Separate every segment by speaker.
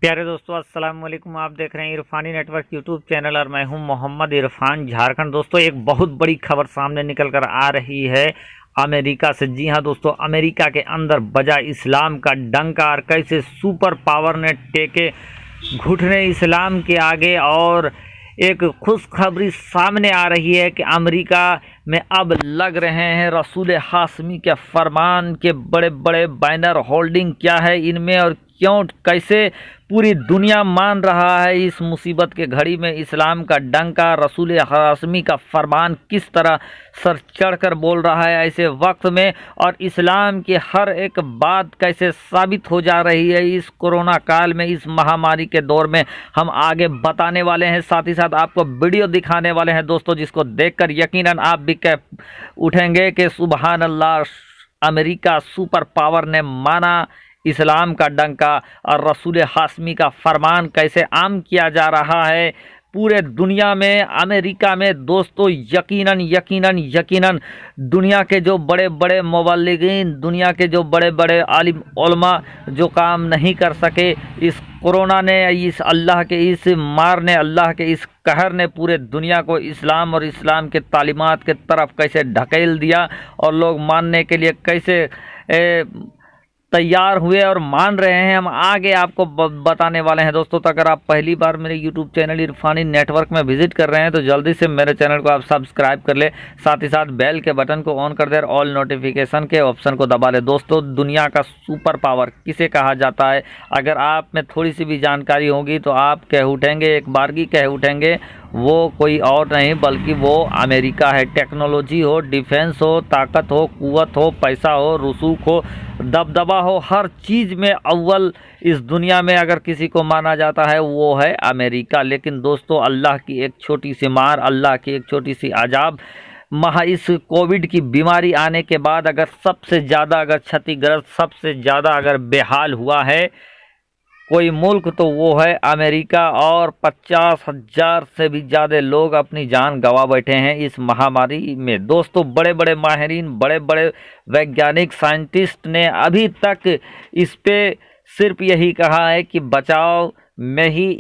Speaker 1: प्यारे दोस्तों, अस्सलाम वालेकुम। आप देख रहे हैं इरफानी नेटवर्क यूट्यूब चैनल और मैं हूं मोहम्मद इरफान, झारखंड। दोस्तों, एक बहुत बड़ी खबर सामने निकल कर आ रही है अमेरिका से। जी हां दोस्तों, अमेरिका के अंदर बजा इस्लाम का डंका और कैसे सुपर पावर ने टेके घुटने इस्लाम के आगे। और एक खुशखबरी सामने आ रही है कि अमेरिका में अब लग रहे हैं रसूल हाशमी के फरमान के बड़े बड़े बैनर। होल्डिंग क्या है इनमें और क्यों कैसे पूरी दुनिया मान रहा है इस मुसीबत के घड़ी में इस्लाम का डंका, रसूल हाशमी का फरमान किस तरह सर चढ़कर बोल रहा है ऐसे वक्त में, और इस्लाम की हर एक बात कैसे साबित हो जा रही है इस कोरोना काल में, इस महामारी के दौर में, हम आगे बताने वाले हैं। साथ ही साथ आपको वीडियो दिखाने वाले हैं दोस्तों, जिसको देखकर यकीनन आप भी कह उठेंगे कि सुबहान अल्लाह, अमेरिका सुपर पावर ने माना इस्लाम का डंका और रसूल हाशमी का फरमान कैसे आम किया जा रहा है पूरे दुनिया में। अमेरिका में दोस्तों यकीनन यकीनन यकीनन दुनिया के जो बड़े बड़े मुबल्लिगीन, दुनिया के जो बड़े बड़े आलिम उलमा जो काम नहीं कर सके, इस कोरोना ने, इस अल्लाह के इस मार ने, अल्लाह के इस कहर ने पूरे दुनिया को इस्लाम और इस्लाम के तालीमात के तरफ कैसे ढकेल दिया और लोग मानने के लिए कैसे तैयार हुए और मान रहे हैं, हम आगे आपको बताने वाले हैं दोस्तों। तो अगर आप पहली बार मेरे यूट्यूब चैनल इरफानी नेटवर्क में विजिट कर रहे हैं तो जल्दी से मेरे चैनल को आप सब्सक्राइब कर ले, साथ ही साथ बेल के बटन को ऑन कर दे और ऑल नोटिफिकेशन के ऑप्शन को दबा ले। दोस्तों, दुनिया का सुपर पावर किसे कहा जाता है, अगर आप में थोड़ी सी भी जानकारी होगी तो आप कह उठेंगे, एक बार की कह उठेंगे, वो कोई और नहीं बल्कि वो अमेरिका है। टेक्नोलॉजी हो, डिफेंस हो, ताकत हो, कुव्वत हो, पैसा हो, रसूख हो, दबदबा हो, हर चीज़ में अव्वल इस दुनिया में अगर किसी को माना जाता है वो है अमेरिका। लेकिन दोस्तों, अल्लाह की एक छोटी सी मार, अल्लाह की एक छोटी सी अजाब इस कोविड की बीमारी आने के बाद अगर सबसे ज़्यादा अगर क्षतिग्रस्त, सबसे ज़्यादा अगर बेहाल हुआ है कोई मुल्क तो वो है अमेरिका। और 50,000 से भी ज़्यादा लोग अपनी जान गंवा बैठे हैं इस महामारी में। दोस्तों, बड़े बड़े माहिरीन, बड़े बड़े वैज्ञानिक, साइंटिस्ट ने अभी तक इस पे सिर्फ यही कहा है कि बचाव में ही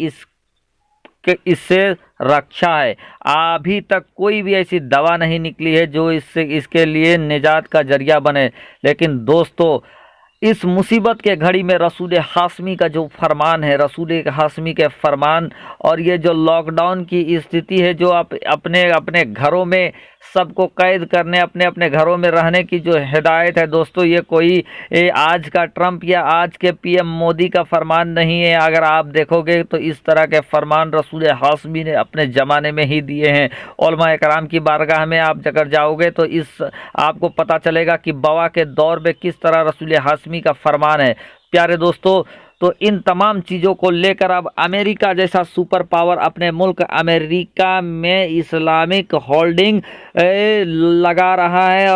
Speaker 1: इससे रक्षा है। अभी तक कोई भी ऐसी दवा नहीं निकली है जो इसके लिए निजात का जरिया बने। लेकिन दोस्तों, इस मुसीबत के घड़ी में रसूल हाशमी का जो फरमान है, रसूल हाशमी के फरमान, और ये जो लॉकडाउन की स्थिति है, जो आप अपने अपने घरों में सबको कैद करने, अपने अपने घरों में रहने की जो हिदायत है दोस्तों, ये कोई आज का ट्रंप या आज के पीएम मोदी का फरमान नहीं है। अगर आप देखोगे तो इस तरह के फरमान रसूल हाशमी ने अपने ज़माने में ही दिए हैं। उलमा इकराम की बारगाह में आप अगर जाओगे तो आपको पता चलेगा कि बवा के दौर में किस तरह रसूल हाशमी का फरमान है। प्यारे दोस्तों, तो इन तमाम चीज़ों को लेकर अब अमेरिका जैसा सुपर पावर अपने मुल्क अमेरिका में इस्लामिक होल्डिंग लगा रहा है।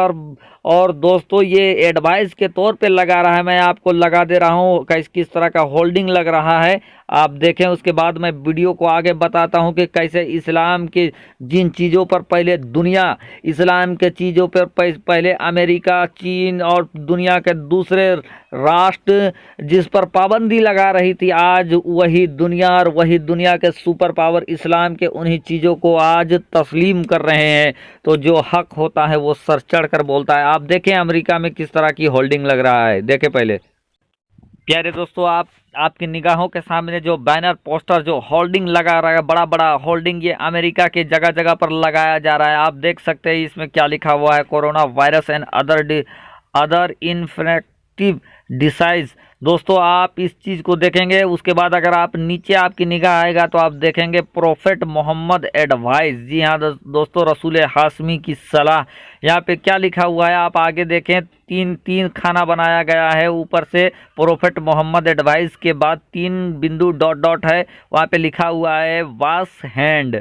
Speaker 1: और दोस्तों, ये एडवाइस के तौर पे लगा रहा है, मैं आपको लगा दे रहा हूँ किस तरह का होल्डिंग लग रहा है, आप देखें। उसके बाद मैं वीडियो को आगे बताता हूं कि कैसे इस्लाम के जिन चीज़ों पर पहले दुनिया, इस्लाम के चीज़ों पर पहले अमेरिका, चीन और दुनिया के दूसरे राष्ट्र जिस पर पाबंदी लगा रही थी, आज वही दुनिया और वही दुनिया के सुपर पावर इस्लाम के उन्हीं चीज़ों को आज तस्लीम कर रहे हैं। तो जो हक होता है वो सर चढ़ कर बोलता है। आप देखें अमेरिका में किस तरह की होल्डिंग लग रहा है, देखें पहले। प्यारे दोस्तों, आपकी निगाहों के सामने जो बैनर, पोस्टर, जो होल्डिंग लगा रहा है, बड़ा बड़ा होल्डिंग, ये अमेरिका के जगह जगह पर लगाया जा रहा है। आप देख सकते हैं इसमें क्या लिखा हुआ है, corona virus and other infective diseases. दोस्तों, आप इस चीज़ को देखेंगे, उसके बाद अगर आप नीचे आपकी निगाह आएगा तो आप देखेंगे प्रोफेट मोहम्मद एडवाइस। जी हाँ दोस्तों, रसूल हाशमी की सलाह। यहाँ पे क्या लिखा हुआ है आप आगे देखें, तीन खाना बनाया गया है, ऊपर से प्रोफेट मोहम्मद एडवाइस के बाद 3 बिंदु डॉट डॉट है, वहाँ पे लिखा हुआ है वॉश हैंड,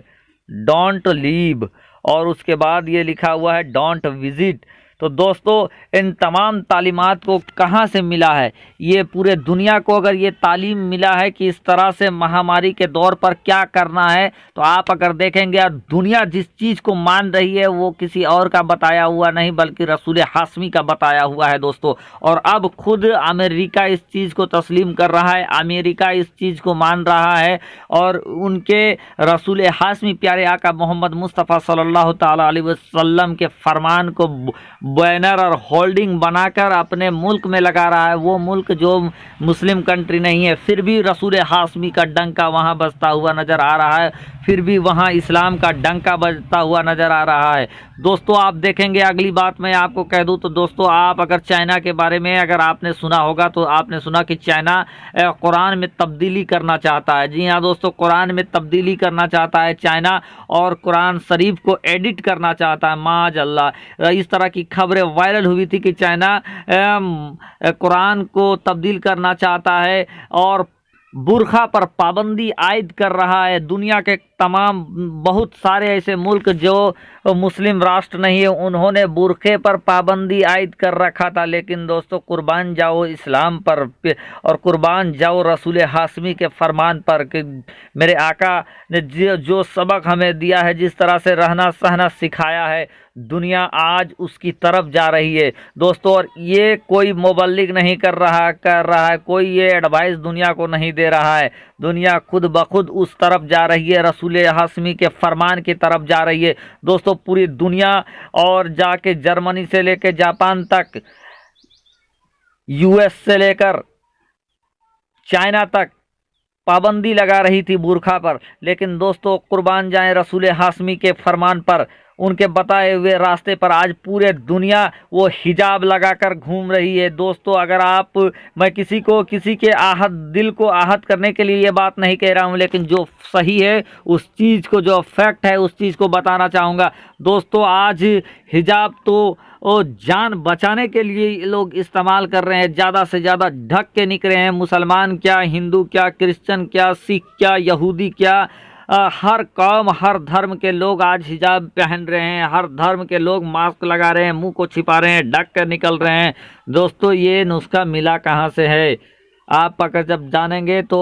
Speaker 1: डोंट लीव, और उसके बाद ये लिखा हुआ है डोंट विजिट। तो दोस्तों इन तमाम तालीमात को कहाँ से मिला है? ये पूरे दुनिया को अगर ये तालीम मिला है कि इस तरह से महामारी के दौर पर क्या करना है, तो आप अगर देखेंगे दुनिया जिस चीज़ को मान रही है वो किसी और का बताया हुआ नहीं बल्कि रसूल हाशमी का बताया हुआ है दोस्तों। और अब खुद अमेरिका इस चीज़ को तस्लीम कर रहा है, अमेरिका इस चीज़ को मान रहा है और उनके रसूल हाशमी प्यारे आका मोहम्मद मुस्तफ़ा सल्लल्लाहु ताला अलैहि वसल्लम के फरमान को बैनर और होल्डिंग बनाकर अपने मुल्क में लगा रहा है। वो मुल्क जो मुस्लिम कंट्री नहीं है, फिर भी रसूल हाशमी का डंका वहाँ बजता हुआ नज़र आ रहा है, फिर भी वहाँ इस्लाम का डंका बजता हुआ नज़र आ रहा है। दोस्तों आप देखेंगे, अगली बात मैं आपको कह दूं तो दोस्तों, आप अगर चाइना के बारे में अगर आपने सुना होगा तो आपने सुना कि चाइना कुरान में तब्दीली करना चाहता है। जी हाँ दोस्तों, कुरान में तब्दीली करना चाहता है चाइना और कुरान शरीफ को एडिट करना चाहता है। माजल्लाह, इस तरह की खबरें वायरल हुई थी कि चाइना कुरान को तब्दील करना चाहता है और बुरखा पर पाबंदी आयद कर रहा है। दुनिया के तमाम बहुत सारे ऐसे मुल्क जो मुस्लिम राष्ट्र नहीं है उन्होंने बुरखे पर पाबंदी आयद कर रखा था, लेकिन दोस्तों कुर्बान जाओ इस्लाम पर और कुर्बान जाओ रसूल हाशमी के फरमान पर कि मेरे आका ने जो सबक हमें दिया है, जिस तरह से रहना सहना सिखाया है, दुनिया आज उसकी तरफ जा रही है दोस्तों। और ये कोई मुबल्लिग नहीं कर रहा है, कोई ये एडवाइस दुनिया को नहीं दे रहा है। दुनिया खुद ब खुद उस तरफ जा रही है, रसूल हाशमी के फरमान की तरफ जा रही है दोस्तों। पूरी दुनिया और जाके जर्मनी से लेकर जापान तक, यूएस से लेकर चाइना तक पाबंदी लगा रही थी बुरखा पर, लेकिन दोस्तों कुर्बान जाएं रसूल हाशमी के फरमान पर, उनके बताए हुए रास्ते पर आज पूरे दुनिया वो हिजाब लगाकर घूम रही है दोस्तों। अगर आप, मैं किसी के दिल को आहत करने के लिए ये बात नहीं कह रहा हूँ, लेकिन जो सही है उस चीज़ को, जो फैक्ट है उस चीज़ को बताना चाहूँगा दोस्तों। आज हिजाब तो जान बचाने के लिए लोग इस्तेमाल कर रहे हैं, ज़्यादा से ज़्यादा ढक के निकले हैं। मुसलमान क्या, हिंदू क्या, क्रिश्चियन क्या, सिख क्या, यहूदी क्या, हर कौम हर धर्म के लोग आज हिजाब पहन रहे हैं। हर धर्म के लोग मास्क लगा रहे हैं, मुंह को छिपा रहे हैं, ढक कर निकल रहे हैं दोस्तों। ये नुस्खा मिला कहाँ से है? आप अगर जब जानेंगे तो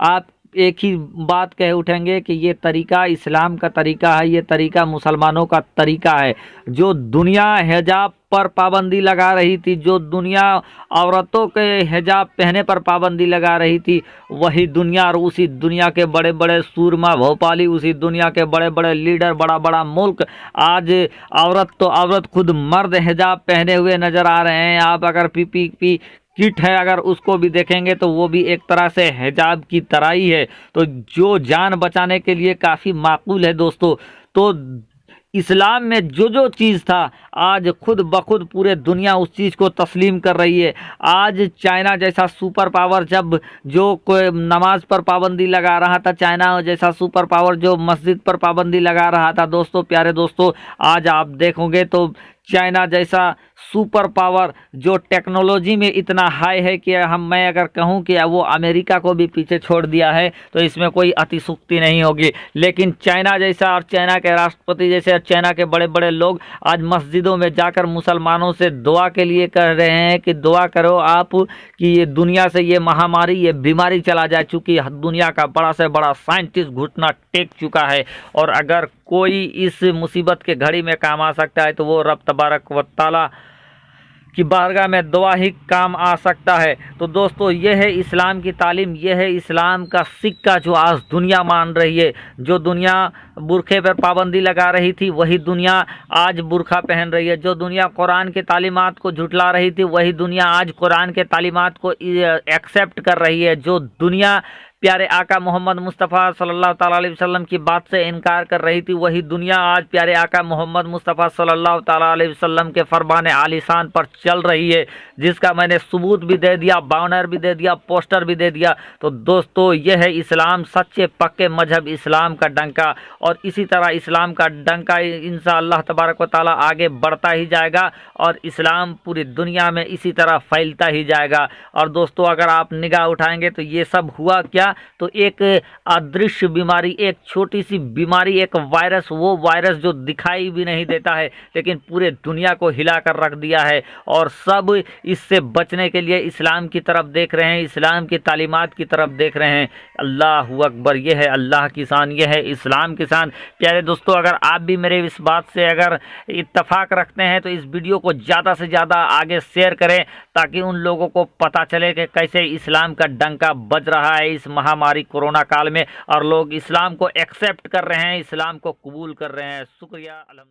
Speaker 1: आप एक ही बात कह उठेंगे कि ये तरीका इस्लाम का तरीका है, ये तरीका मुसलमानों का तरीका है। जो दुनिया हिजाब पर पाबंदी लगा रही थी, जो दुनिया औरतों के हिजाब पहने पर पाबंदी लगा रही थी, वही दुनिया और उसी दुनिया के बड़े बड़े सूरमा भोपाली, उसी दुनिया के बड़े बड़े लीडर, बड़ा बड़ा मुल्क, आज औरत खुद मर्द हिजाब पहने हुए नज़र आ रहे हैं। आप अगर पीपीपी किट है अगर उसको भी देखेंगे तो वो भी एक तरह से हिजाब की तरह ही है, तो जो जान बचाने के लिए काफ़ी माकूल है दोस्तों। तो इस्लाम में जो चीज़ था आज खुद ब खुद पूरे दुनिया उस चीज़ को तस्लीम कर रही है। आज चाइना जैसा सुपर पावर जब जो कोई नमाज पर पाबंदी लगा रहा था, चाइना जैसा सुपर पावर जो मस्जिद पर पाबंदी लगा रहा था दोस्तों, प्यारे दोस्तों, आज आप देखोगे तो चाइना जैसा सुपर पावर जो टेक्नोलॉजी में इतना हाई है कि मैं अगर कहूं कि वो अमेरिका को भी पीछे छोड़ दिया है तो इसमें कोई अतिशयोक्ति नहीं होगी। लेकिन चाइना जैसा और चाइना के राष्ट्रपति जैसे चाइना के बड़े बड़े लोग आज मस्जिदों में जाकर मुसलमानों से दुआ के लिए कह रहे हैं कि दुआ करो आप कि ये दुनिया से ये महामारी, ये बीमारी चला जाए, चूँकि दुनिया का बड़ा से बड़ा साइंटिस्ट घुटना टेक चुका है। और अगर कोई इस मुसीबत के घड़ी में काम आ सकता है तो वो रब तबारक व तआला की बारगाह में दुआ ही काम आ सकता है। तो दोस्तों ये है इस्लाम की तालीम, ये है इस्लाम का सिक्का जो आज दुनिया मान रही है। जो दुनिया बुरखे पर पाबंदी लगा रही थी वही दुनिया आज बुरखा पहन रही है। जो दुनिया कुरान के तालीमात को झुटला रही थी वही दुनिया आज कुरान के तालीमात को एक्सेप्ट कर रही है। जो दुनिया प्यारे आका मोहम्मद मुस्तफ़ा सल्लल्लाहु ताला अलैहि वसल्लम की बात से इनकार कर रही थी वही दुनिया आज प्यारे आका मोहम्मद मुस्तफ़ा सल्लल्लाहु ताला अलैहि वसल्लम के फरमान आलिशान पर चल रही है, जिसका मैंने सबूत भी दे दिया, बैनर भी दे दिया, पोस्टर भी दे दिया। तो दोस्तों यह है इस्लाम, सच्चे पक्के मजहब इस्लाम का डंका, और इसी तरह इस्लाम का डंका इंशाअल्लाह तबारक व तआला आगे बढ़ता ही जाएगा और इस्लाम पूरी दुनिया में इसी तरह फैलता ही जाएगा। और दोस्तों अगर आप निगाह उठाएंगे तो ये सब हुआ क्या देखा तो एक अदृश्य बीमारी, एक छोटी सी बीमारी, एक वायरस, वो वायरस जो दिखाई भी नहीं देता है लेकिन पूरे दुनिया को हिला कर रख दिया है, और सब इससे बचने के लिए इस्लाम की तरफ देख रहे हैं, इस्लाम की तालीमात की तरफ देख रहे हैं। अल्लाह अकबर, ये है अल्लाह की शान, ये है इस्लाम की शान। प्यारे दोस्तों, अगर आप भी मेरे इस बात से अगर इत्तफाक रखते हैं तो इस वीडियो को ज़्यादा से ज़्यादा आगे शेयर करें, ताकि उन लोगों को पता चले कि कैसे इस्लाम का डंका बज रहा है इस महामारी कोरोना काल में, और लोग इस्लाम को एक्सेप्ट कर रहे हैं, इस्लाम को कबूल कर रहे हैं। शुक्रिया। अल्हम्दुलिल्लाह।